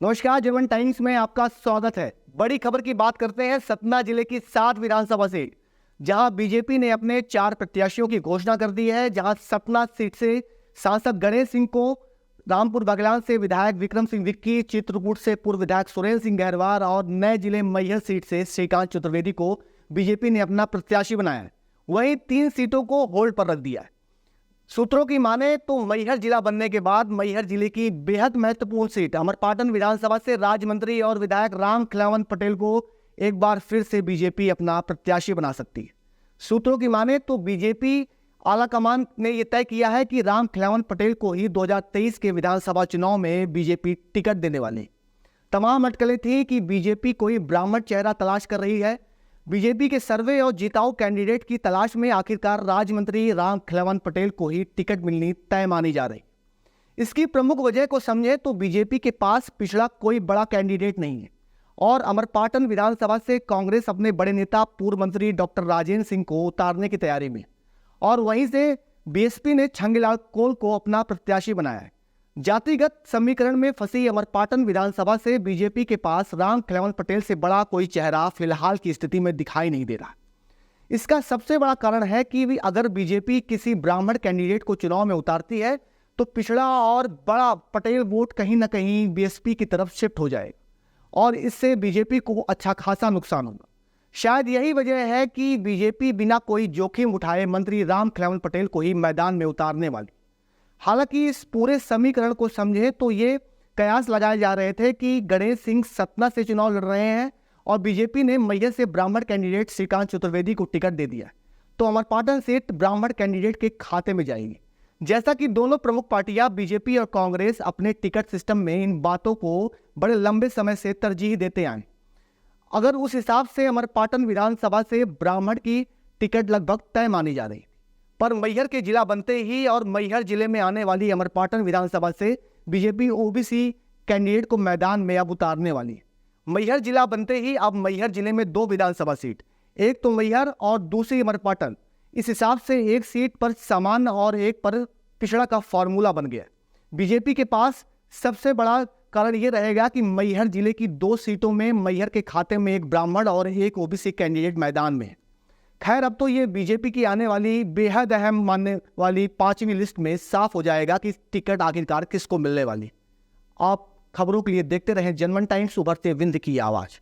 नमस्कार, जीवन टाइम्स में आपका स्वागत है। बड़ी खबर की बात करते हैं सतना जिले की 7 विधानसभा सीट, जहां बीजेपी ने अपने 4 प्रत्याशियों की घोषणा कर दी है। जहां सतना सीट से सांसद गणेश सिंह को, रामपुर बगलान से विधायक विक्रम सिंह विक्की, चित्रकूट से पूर्व विधायक सुरेंद्र सिंह गहरवार और नए जिले मैहर सीट से श्रीकांत चतुर्वेदी को बीजेपी ने अपना प्रत्याशी बनाया है। वहीं 3 सीटों को होल्ड पर रख दिया है। सूत्रों की माने तो मैहर जिला बनने के बाद मैहर जिले की बेहद महत्वपूर्ण सीट अमरपाटन विधानसभा से राज्य मंत्री और विधायक राम खिलावन पटेल को एक बार फिर से बीजेपी अपना प्रत्याशी बना सकती है। सूत्रों की माने तो बीजेपी आलाकमान ने यह तय किया है कि राम खिलावन पटेल को ही 2023 के विधानसभा चुनाव में बीजेपी टिकट देने वाली। तमाम अटकलें थी कि बीजेपी कोई ब्राह्मण चेहरा तलाश कर रही है। बीजेपी के सर्वे और जिताऊ कैंडिडेट की तलाश में आखिरकार राज्य मंत्री राम खिलावन पटेल को ही टिकट मिलनी तय मानी जा रही। इसकी प्रमुख वजह को समझे तो बीजेपी के पास पिछड़ा कोई बड़ा कैंडिडेट नहीं है और अमरपाटन विधानसभा से कांग्रेस अपने बड़े नेता पूर्व मंत्री डॉक्टर राजेंद्र सिंह को उतारने की तैयारी में, और वहीं से बीएसपी ने छंगीलाल कोल को अपना प्रत्याशी बनाया है। जातिगत समीकरण में फंसी अमरपाटन विधानसभा से बीजेपी के पास राम खिलावन पटेल से बड़ा कोई चेहरा फिलहाल की स्थिति में दिखाई नहीं दे रहा। इसका सबसे बड़ा कारण है कि अगर बीजेपी किसी ब्राह्मण कैंडिडेट को चुनाव में उतारती है तो पिछड़ा और बड़ा पटेल वोट कहीं ना कहीं बीएसपी की तरफ शिफ्ट हो जाएगा और इससे बीजेपी को अच्छा खासा नुकसान होगा। शायद यही वजह है कि बीजेपी बिना कोई जोखिम उठाए मंत्री राम खिलावन पटेल को ही मैदान में उतारने वाली। हालांकि इस पूरे समीकरण को समझे तो ये कयास लगाए जा रहे थे कि गणेश सिंह सतना से चुनाव लड़ रहे हैं और बीजेपी ने मैहर से ब्राह्मण कैंडिडेट श्रीकांत चतुर्वेदी को टिकट दे दिया, तो अमरपाटन सीट ब्राह्मण कैंडिडेट के खाते में जाएगी। जैसा कि दोनों प्रमुख पार्टियां बीजेपी और कांग्रेस अपने टिकट सिस्टम में इन बातों को बड़े लंबे समय से तरजीह देते आए। अगर उस हिसाब से अमरपाटन विधानसभा से ब्राह्मण की टिकट लगभग तय मानी जा रही, पर मैहर के जिला बनते ही और मैहर जिले में आने वाली अमरपाटन विधानसभा से बीजेपी ओबीसी कैंडिडेट को मैदान में अब उतारने वाली है। मैहर जिला बनते ही अब मैहर जिले में 2 विधानसभा सीट, एक तो मैहर और दूसरी अमरपाटन। इस हिसाब से एक सीट पर सामान्य और एक पर पिछड़ा का फॉर्मूला बन गया। बीजेपी के पास सबसे बड़ा कारण यह रहेगा कि मैहर जिले की 2 सीटों में मैहर के खाते में एक ब्राह्मण और एक ओबीसी कैंडिडेट मैदान में है। खैर, अब तो ये बीजेपी की आने वाली बेहद अहम मानने वाली 5वीं लिस्ट में साफ हो जाएगा कि टिकट आखिरकार किसको मिलने वाली। आप खबरों के लिए देखते रहें जनमन टाइम्स, उभरते विंध्य की आवाज़।